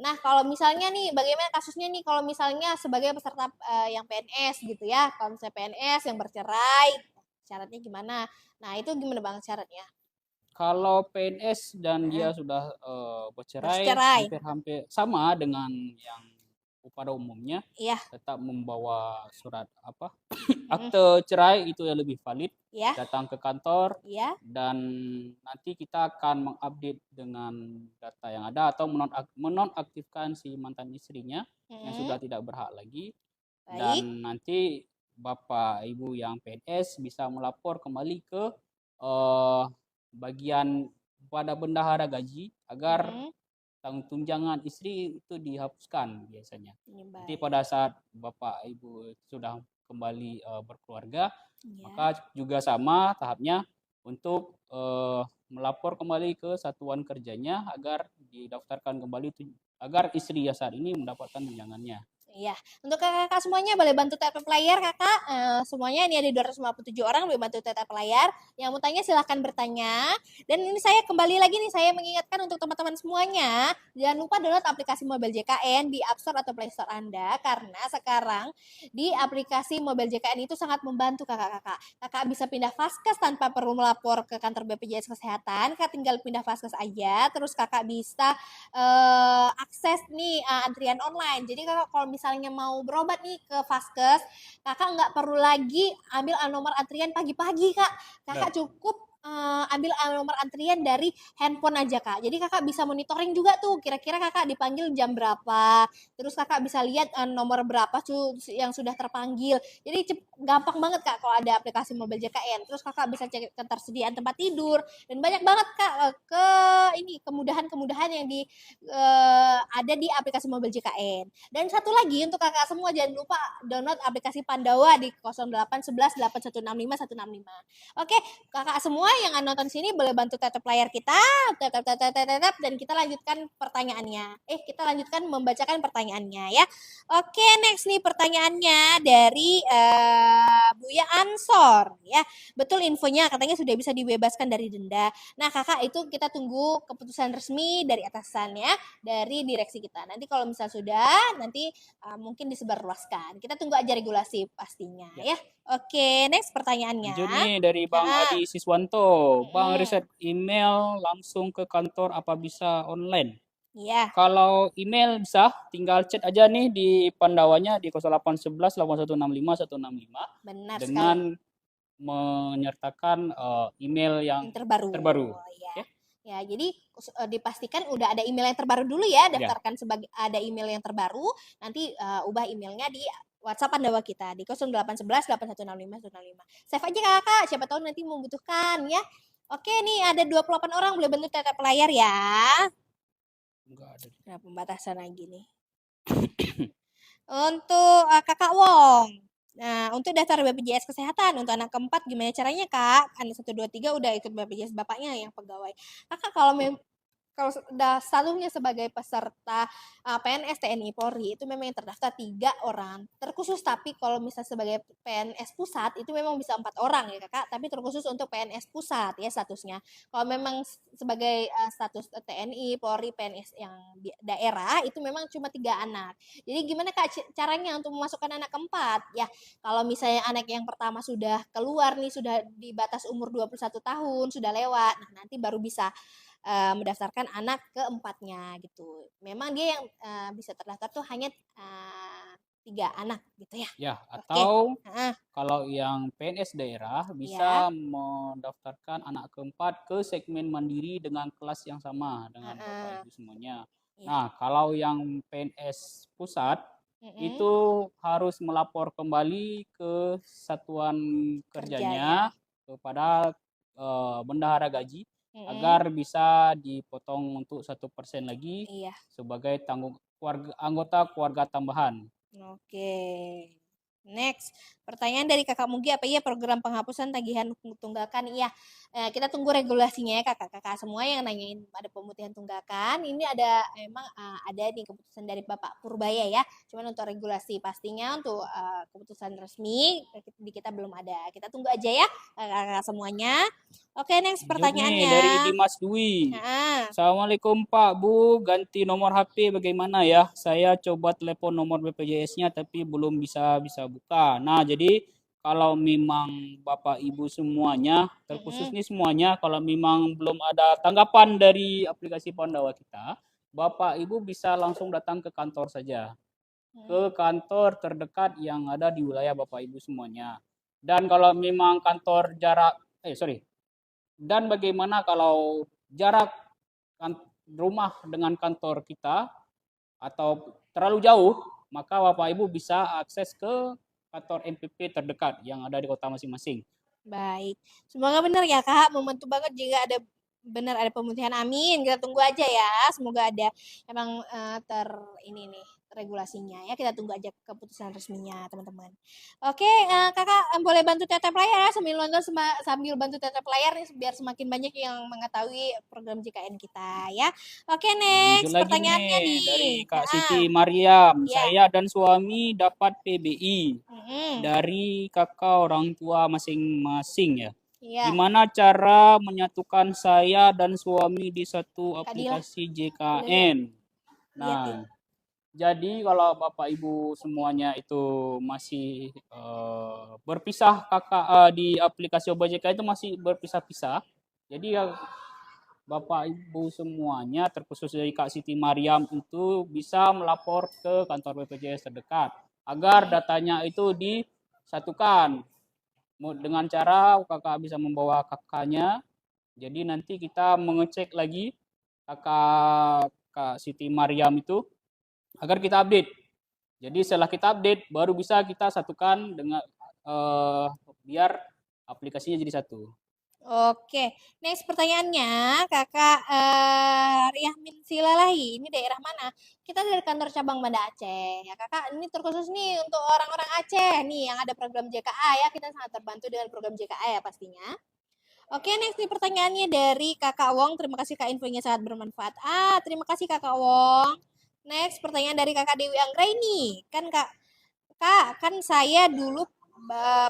Nah kalau misalnya nih, bagaimana kasusnya nih kalau misalnya sebagai peserta yang PNS gitu ya, kalau misalnya PNS yang bercerai, syaratnya gimana? Nah, itu gimana Bang syaratnya? Kalau PNS dan Heeh. dia sudah bercerai, Bercerai. hampir-hampir sama dengan yang pada umumnya Iya. tetap membawa surat apa Mm-mm. akte cerai itu yang lebih valid, Iya. datang ke kantor Iya. dan nanti kita akan mengupdate dengan data yang ada atau menonaktifkan si mantan istrinya yang Mm-mm. sudah tidak berhak lagi, Baik. dan nanti bapak ibu yang PNS bisa melapor kembali ke eh, bagian pada bendahara gaji agar Mm-mm. tunjangan istri itu dihapuskan biasanya. Ini Nanti baik. pada saat bapak ibu sudah kembali berkeluarga, Iya. maka juga sama tahapnya untuk melapor kembali ke satuan kerjanya agar didaftarkan kembali agar istri ya saat ini mendapatkan tunjangannya. Iya, untuk kakak-kakak semuanya boleh bantu tap layar kakak. Semuanya ini ada 257 orang boleh bantu tap layar. Yang mau tanya silahkan bertanya. Dan ini saya kembali lagi nih, saya mengingatkan untuk teman-teman semuanya, jangan lupa download aplikasi Mobile JKN di App Store atau Play Store Anda, karena sekarang di aplikasi Mobile JKN itu sangat membantu kakak-kakak. Kakak bisa pindah Vaskes tanpa perlu melapor ke kantor BPJS Kesehatan, kakak tinggal pindah Vaskes aja, terus kakak bisa akses nih antrian online. Jadi kakak kalau misalnya mau berobat nih ke Vaskes, kakak nggak perlu lagi ambil nomor antrian pagi-pagi kak. Kakak cukup ambil nomor antrian dari handphone aja kak. Jadi kakak bisa monitoring juga tuh kira-kira kakak dipanggil jam berapa. Terus kakak bisa lihat nomor berapa yang sudah terpanggil. Jadi gampang banget kak kalau ada aplikasi Mobile JKN. Terus kakak bisa cek ketersediaan tempat tidur dan banyak banget kak ke ini kemudahan-kemudahan yang ada di aplikasi Mobile JKN. Dan satu lagi untuk kakak semua jangan lupa download aplikasi Pandawa di 0811 8165 165. Oke, kakak semua yang nonton sini boleh bantu tap layar kita, tap, dan kita lanjutkan pertanyaannya. Kita lanjutkan membacakan pertanyaannya ya. Oke, next nih pertanyaannya dari Buya Ansor ya. Betul infonya katanya sudah bisa dibebaskan dari denda. Nah, kakak itu kita tunggu keputusan resmi dari atasannya, dari direksi kita. Nanti kalau misal sudah, nanti mungkin disebarluaskan. Kita tunggu aja regulasi pastinya ya. Oke, next pertanyaannya. Lanjut nih dari Bang Adi Siswanto. Bang, Mm-mm. riset email langsung ke kantor apa bisa online? Iya, Kalau email bisa, tinggal chat aja nih di Pandawanya di 0811 8165 165 benar sekali. dengan menyertakan email yang Terbaru. terbaru. Ya. Oke? Ya, jadi dipastikan udah ada email yang terbaru dulu ya, daftarkan sebagai ada email yang terbaru, nanti ubah emailnya di WhatsApp Pandawa kita di 0811 8165 165. Save aja kakak, siapa tahu nanti membutuhkan ya. Oke, nih ada 28 orang boleh bantu tap layar ya. Enggak ada. Nah, pembatasan lagi nih. Untuk kakak Wong. Nah, untuk daftar BPJS Kesehatan untuk anak keempat gimana caranya kak? Anak 1, 2, 3 udah ikut BPJS bapaknya yang pegawai. Kakak kalau sudah statusnya sebagai peserta PNS TNI Polri itu memang yang terdaftar 3 orang terkhusus, tapi kalau misalnya sebagai PNS pusat itu memang bisa 4 orang ya kakak, tapi terkhusus untuk PNS pusat ya statusnya. Kalau memang sebagai status TNI Polri PNS yang daerah itu memang cuma 3 anak. Jadi gimana kak caranya untuk memasukkan anak keempat ya? Kalau misalnya anak yang pertama sudah keluar nih, sudah di batas umur 21 tahun sudah lewat, nah nanti baru bisa mendaftarkan anak keempatnya gitu. Memang dia yang bisa terdaftar tuh hanya 3 anak gitu ya. Ya, Oke. atau kalau yang PNS daerah bisa Ya. mendaftarkan anak keempat ke segmen mandiri dengan kelas yang sama dengan Bapak Ibu semuanya. Ya. Nah, kalau yang PNS pusat itu harus melapor kembali ke satuan kerjanya kepada bendahara gaji agar bisa dipotong untuk 1% lagi sebagai anggota keluarga tambahan. Oke. Next, pertanyaan dari kakak Mugi, apa iya program penghapusan tagihan tunggakan? Iya, kita tunggu regulasinya ya kakak-kakak semua yang nanyain ada pemutihan tunggakan. Ini ada emang ada nih keputusan dari Bapak Purbaya ya. Cuman untuk regulasi pastinya untuk keputusan resmi di kita belum ada. Kita tunggu aja ya kakak-kakak semuanya. Oke, next pertanyaannya. Dari Dimas Dwi. Assalamualaikum Pak Bu, ganti nomor HP bagaimana ya? Saya coba telepon nomor BPJS-nya tapi belum bisa buka. Nah, jadi kalau memang Bapak Ibu semuanya, terkhusus nih semuanya, kalau memang belum ada tanggapan dari aplikasi Pandawa kita, Bapak Ibu bisa langsung datang ke kantor saja. ke kantor terdekat yang ada di wilayah Bapak Ibu semuanya. Dan kalau memang kantor jarak, dan bagaimana kalau jarak rumah dengan kantor kita atau terlalu jauh, maka Bapak Ibu bisa akses ke kantor MPP terdekat yang ada di kota masing-masing. Baik, semoga benar ya Kak, membantu banget jika ada benar ada pemutihan, amin. Kita tunggu aja ya, semoga ada emang ini nih regulasinya ya. Kita tunggu aja keputusan resminya teman-teman. Oke, Kakak boleh bantu tetep layar ya sambil nonton sambil bantu tetep layar nih biar semakin banyak yang mengetahui program JKN kita ya. Oke, Lanjut next lagi pertanyaannya nih nih. dari Kak Ah, Siti Mariam. ya. Saya dan suami dapat PBI Mm-mm. dari kakak orang tua masing-masing ya. Iya, Gimana cara menyatukan saya dan suami di satu Kadila. aplikasi Boleh lihat. JKN? Lihat ya. Nah, jadi kalau Bapak Ibu semuanya itu masih berpisah di aplikasi OBJK itu masih berpisah-pisah. Jadi ya Bapak Ibu semuanya terkhusus dari Kak Siti Mariam itu bisa melapor ke kantor BPJS terdekat agar datanya itu disatukan dengan cara kakak bisa membawa kakaknya. Jadi nanti kita mengecek lagi kakak Kak Siti Mariam itu agar kita update. Jadi setelah kita update baru bisa kita satukan dengan biar aplikasinya jadi satu. Oke, next pertanyaannya Kakak Riahmin Silalahi. Ini daerah mana? Kita dari kantor cabang Banda Aceh. Ya Kakak, ini terkhusus nih untuk orang-orang Aceh nih yang ada program JKA ya. Kita sangat terbantu dengan program JKA ya pastinya. Oke, next nih pertanyaannya dari Kakak Wong. Terima kasih Kak, infonya sangat bermanfaat. Terima kasih Kakak Wong. Next pertanyaan dari Kakak Dewi Anggraini. Kan saya dulu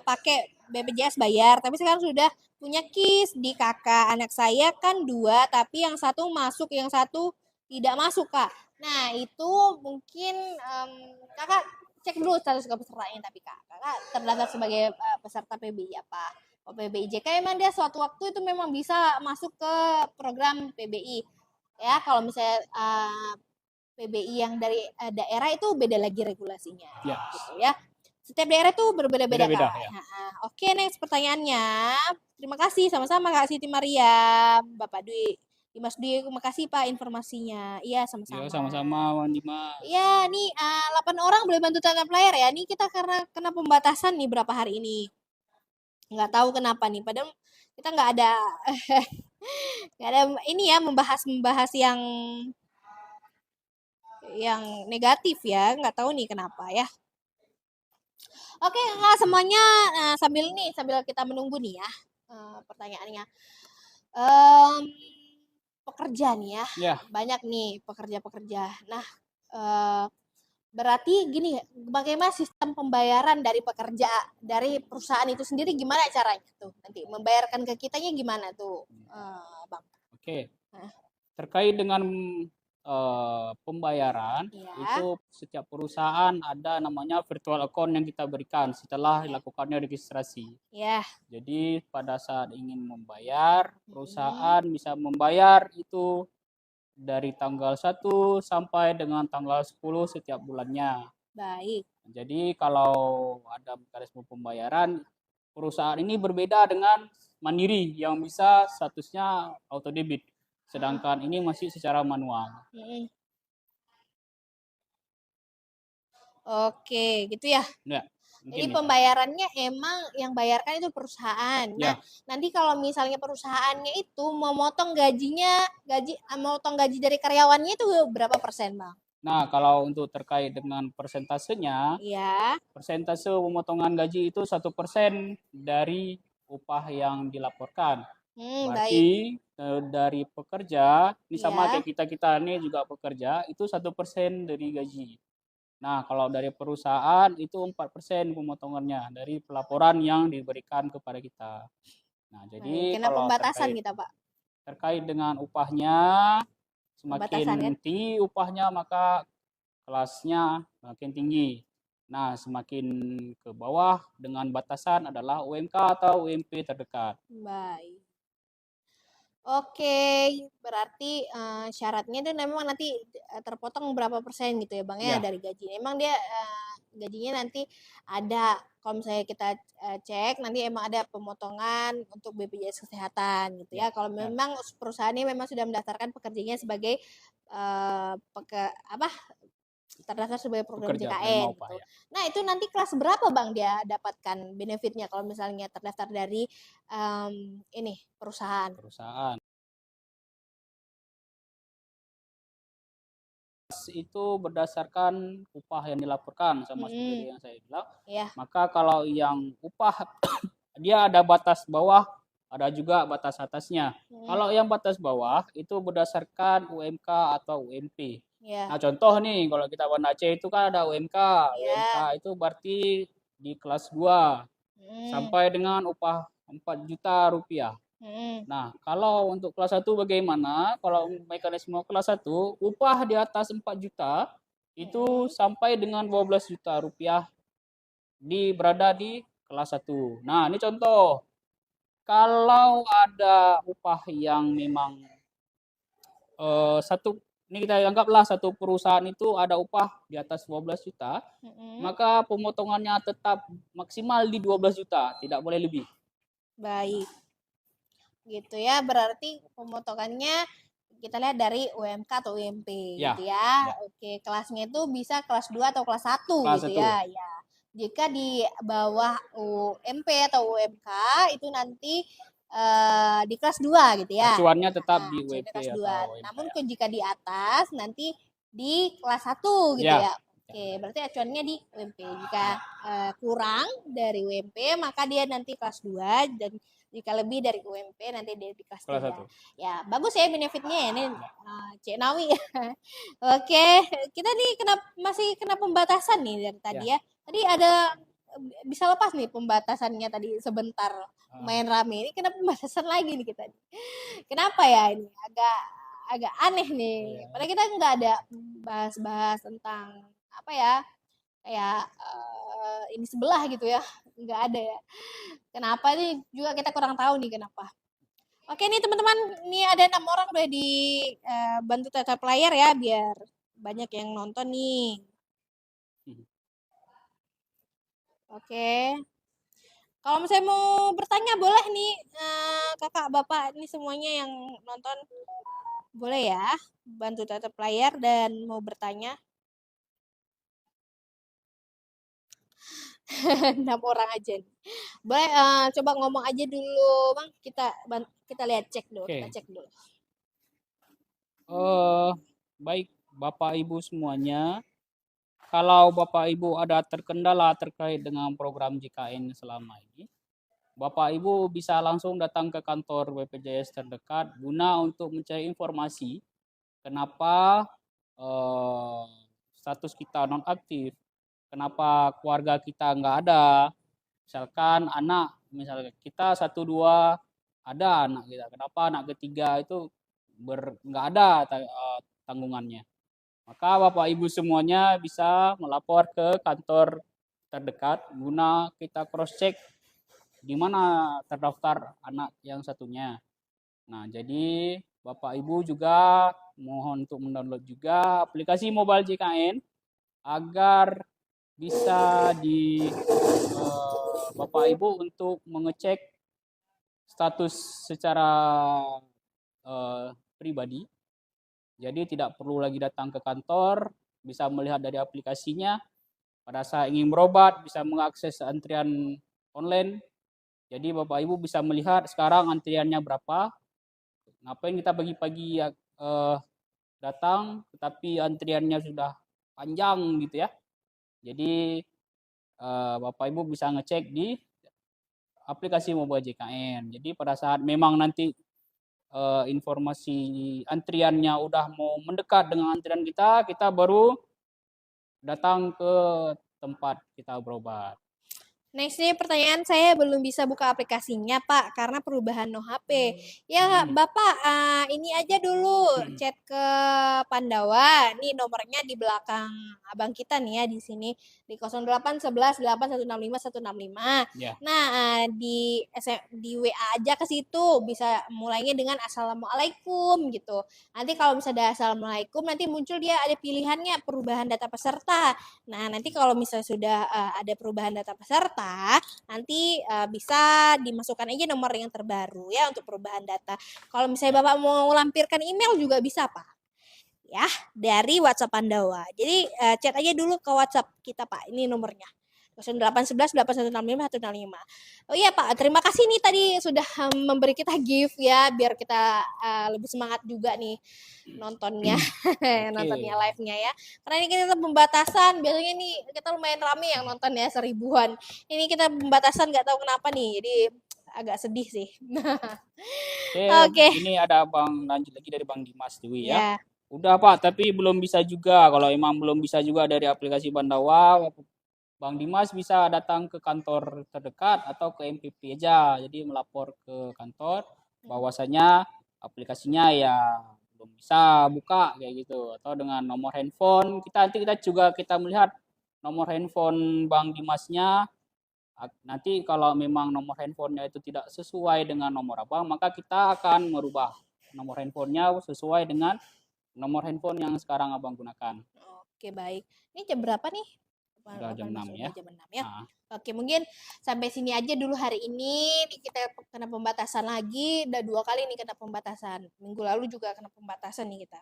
pakai BPJS bayar, tapi sekarang sudah punya KIS di kakak. Anak saya kan dua, tapi yang satu masuk, yang satu tidak masuk, Kak. Nah, itu mungkin kakak cek dulu status kepesertaannya, tapi kakak terdaftar sebagai peserta PBI apa? Oh, PBI JK emang dia suatu waktu itu memang bisa masuk ke program PBI. Ya, kalau misalnya PBI yang dari daerah itu beda lagi regulasinya, Ya, gitu ya. Setiap daerah itu berbeda-beda beda-beda Kak. ya. Oke, next pertanyaannya. Terima kasih sama-sama Kak Siti Maria, Bapak Dwi, Dimas Dwi, terima kasih Pak informasinya. Iya, Ya, sama-sama. sama-sama Wan Dimas. Iya, nih 8 orang boleh bantu tangkap layar ya. Nih kita karena kena pembatasan nih berapa hari ini. Nggak tahu kenapa nih. Padahal kita nggak ada nggak ada ini ya membahas yang negatif ya. Nggak tahu nih kenapa ya. Oke, semuanya sambil kita menunggu nih ya pertanyaannya. Em, Pekerja nih ya, Ya, banyak nih pekerja-pekerja. Nah, eh, berarti gini, bagaimana sistem pembayaran dari pekerja dari perusahaan itu sendiri gimana caranya tuh nanti membayarkan ke kitanya gimana tuh, Bang? oke. Nah, Terkait dengan pembayaran, ya, itu setiap perusahaan ada namanya virtual account yang kita berikan setelah ya, dilakukannya registrasi. ya. Jadi pada saat ingin membayar, Mm, perusahaan bisa membayar itu dari tanggal 1 sampai dengan tanggal 10 setiap bulannya. baik. Jadi kalau ada mekanisme pembayaran, perusahaan ini berbeda dengan Mandiri yang bisa statusnya auto debit. Sedangkan ini masih secara manual. Mm, oke, gitu ya. Ya, Jadi mungkin itu. pembayarannya emang yang bayarkan itu perusahaan. Nah, Ya. nanti kalau misalnya perusahaannya itu mau motong motong gaji dari karyawannya itu berapa persen, Bang? Nah, kalau untuk terkait dengan persentasenya, Iya. persentase pemotongan gaji itu 1% dari upah yang dilaporkan. Baik. Berarti dari pekerja, ini sama Iya. kayak kita ini juga pekerja, itu 1% dari gaji. Nah, kalau dari perusahaan itu 4% pemotongannya dari pelaporan yang diberikan kepada kita. Nah, Baik. jadi Kena kalau pembatasan terkait kita, Pak. terkait dengan upahnya, Pembatasan kan? semakin tinggi upahnya maka kelasnya makin tinggi. Nah, semakin ke bawah dengan batasan adalah UMK atau UMP terdekat. Baik. Oke, berarti syaratnya itu memang nanti terpotong berapa persen gitu ya Bang ya Ya, dari gaji. Emang dia gajinya nanti ada, kalau misalnya kita cek nanti emang ada pemotongan untuk BPJS Kesehatan gitu ya, ya. Kalau benar. memang perusahaannya memang sudah mendaftarkan pekerjanya sebagai apa terdaftar sebagai program Pekerja penerima JKN upah gitu. ya. Nah, itu nanti kelas berapa Bang dia dapatkan benefitnya kalau misalnya terdaftar dari ini perusahaan? Perusahaan itu berdasarkan upah yang dilaporkan sama Mm-mm. seperti yang saya bilang. Ya. Maka kalau yang upah dia ada batas bawah, ada juga batas atasnya. Mm. Kalau yang batas bawah itu berdasarkan UMK atau UMP. Ya. Nah, contoh nih kalau kita Banda Aceh itu kan ada UMK. UMK Ya. itu berarti di kelas 2 Mm. sampai dengan upah 4 juta rupiah. Mm. Nah, kalau untuk kelas 1 bagaimana? Kalau mekanisme kelas 1, upah di atas 4 juta itu Mm. sampai dengan 12 juta rupiah berada di kelas 1. Nah, ini contoh. Kalau ada upah yang memang satu ini kita anggaplah satu perusahaan itu ada upah di atas 12 juta, Mm. maka pemotongannya tetap maksimal di 12 juta, tidak boleh lebih. Baik. Gitu ya. Berarti pemotongannya kita lihat dari UMK atau UMP Ya, gitu ya. ya, Oke, kelasnya itu bisa kelas 2 atau kelas 1 kelas gitu 1. ya. Ya. Jika di bawah UMP atau UMK itu nanti di kelas 2 gitu ya. Acuannya tetap Nah, di jadi WP kelas 2. atau UMK Namun ya. jika di atas nanti di kelas 1 gitu Ya, ya. ya Oke, benar. berarti acuannya di UMP. Jika Ya, kurang dari UMP maka dia nanti kelas 2 dan jika lebih dari UMP nanti dia di kelas kelas 3. 1. Ya, bagus ya benefitnya ya ini Ya. Cik Nawi. Oke, kita nih masih kena pembatasan nih dari tadi Ya. ya. Tadi ada bisa lepas nih pembatasannya tadi sebentar Ah, main rame ini kena pembatasan lagi nih kita. Kenapa ya ini? Agak agak aneh nih. iya. Padahal kita nggak ada bahas-bahas tentang apa ya kayak ini sebelah gitu ya. Nggak ada ya. Kenapa nih juga kita kurang tahu nih kenapa. Oke nih teman-teman, ini ada 6 orang udah dibantu tata player ya biar banyak yang nonton nih. Mhm. Oke, kalau misalnya mau bertanya boleh nih kakak bapak ini semuanya yang nonton boleh ya bantu tata player dan mau bertanya. 6 orang aja nih. Boleh coba ngomong aja dulu bang, kita lihat cek dulu, kita Oke. cek dulu. Eh, baik Bapak Ibu semuanya. Kalau Bapak Ibu ada terkendala terkait dengan program JKN selama ini, Bapak Ibu bisa langsung datang ke kantor BPJS terdekat guna untuk mencari informasi kenapa eh, status kita non aktif, kenapa keluarga kita nggak ada, misalkan anak, misalnya kita satu dua ada anak kita, kenapa anak ketiga itu nggak ada tanggungannya. Maka Bapak Ibu semuanya bisa melapor ke kantor terdekat guna kita cross check di mana terdaftar anak yang satunya. Nah, jadi Bapak Ibu juga mohon untuk mendownload juga aplikasi mobile JKN agar bisa Bapak Ibu untuk mengecek status secara pribadi. Jadi tidak perlu lagi datang ke kantor, bisa melihat dari aplikasinya. Pada saat ingin berobat bisa mengakses antrian online. Jadi Bapak Ibu bisa melihat sekarang antriannya berapa. Ngapain kita pagi-pagi datang, tetapi antriannya sudah panjang gitu ya. Jadi Bapak Ibu bisa ngecek di aplikasi mobile JKN. Jadi pada saat memang nanti informasi antriannya udah mau mendekat dengan antrian kita baru datang ke tempat kita berobat. Next nih pertanyaan saya belum bisa buka aplikasinya Pak karena perubahan no HP. Ya Bapak ini aja dulu chat ke Pandawa. Nih nomornya di belakang abang kita nih ya di sini di 0811 8165 165. Ya, Nah di WA aja ke situ bisa mulainya dengan Assalamualaikum gitu. Nanti kalau misalnya ada Assalamualaikum nanti muncul dia ada pilihannya perubahan data peserta. Nah, nanti kalau misalnya sudah ada perubahan data peserta, nanti bisa dimasukkan aja nomor yang terbaru ya untuk perubahan data. Kalau misalnya ya. Bapak mau lampirkan email juga bisa, Pak. Ya, dari WhatsApp Pandawa. Jadi chat aja dulu ke WhatsApp kita, Pak. Ini nomornya. 0811 8165 165. Oh iya Pak, terima kasih nih tadi sudah memberi kita gift ya biar kita lebih semangat juga nih nontonnya, nontonnya Oke. live-nya ya. Karena ini kita pembatasan, biasanya nih kita lumayan rame yang nonton ya 1000-an. Ini kita pembatasan nggak tahu kenapa nih, jadi agak sedih sih. Oke, Oke, ini ada Bang lanjut lagi dari Bang Dimas Dewi ya. ya. Udah Pak, tapi belum bisa juga. Kalau emang belum bisa juga dari aplikasi Pandawa, Bang Dimas bisa datang ke kantor terdekat atau ke MPP aja. Jadi melapor ke kantor bahwasanya aplikasinya ya belum bisa buka kayak gitu. Atau dengan nomor handphone, kita juga kita melihat nomor handphone Bang Dimasnya. Nanti kalau memang nomor handphonenya itu tidak sesuai dengan nomor abang, maka kita akan merubah nomor handphonenya sesuai dengan nomor handphone yang sekarang abang gunakan. Oke, baik. Ini jam berapa nih? Udah jam 6 ya. Udah jam 6 ya. Nah, Oke, mungkin sampai sini aja dulu hari ini. Nih kita kena pembatasan lagi. Udah 2 kali nih kena pembatasan. Minggu lalu juga kena pembatasan nih kita.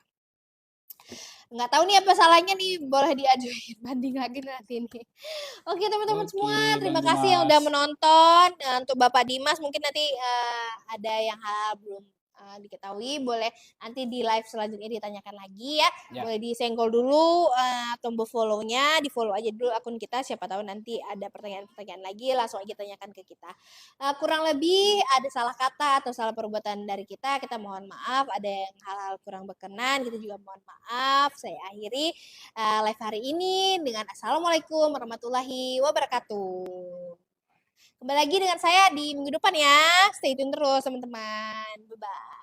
Nggak tahu nih apa salahnya nih. Boleh diajuin banding lagi nanti nih. Oke, teman-teman oke semua. Bang Terima kasih yang Dimas. udah menonton. Untuk Bapak Dimas mungkin nanti ada yang hal belum diketahui, boleh nanti di live selanjutnya ditanyakan lagi ya. Ya, Boleh disenggol dulu tombol follow-nya, di-follow aja dulu akun kita, siapa tahu nanti ada pertanyaan-pertanyaan lagi langsung aja tanyakan ke kita. Kurang lebih ada salah kata atau salah perbuatan dari kita mohon maaf. Ada yang hal-hal kurang berkenan, kita juga mohon maaf. Saya akhiri live hari ini dengan Assalamualaikum warahmatullahi wabarakatuh. Kembali lagi dengan saya di minggu depan ya. Stay tune terus teman-teman. Bye-bye.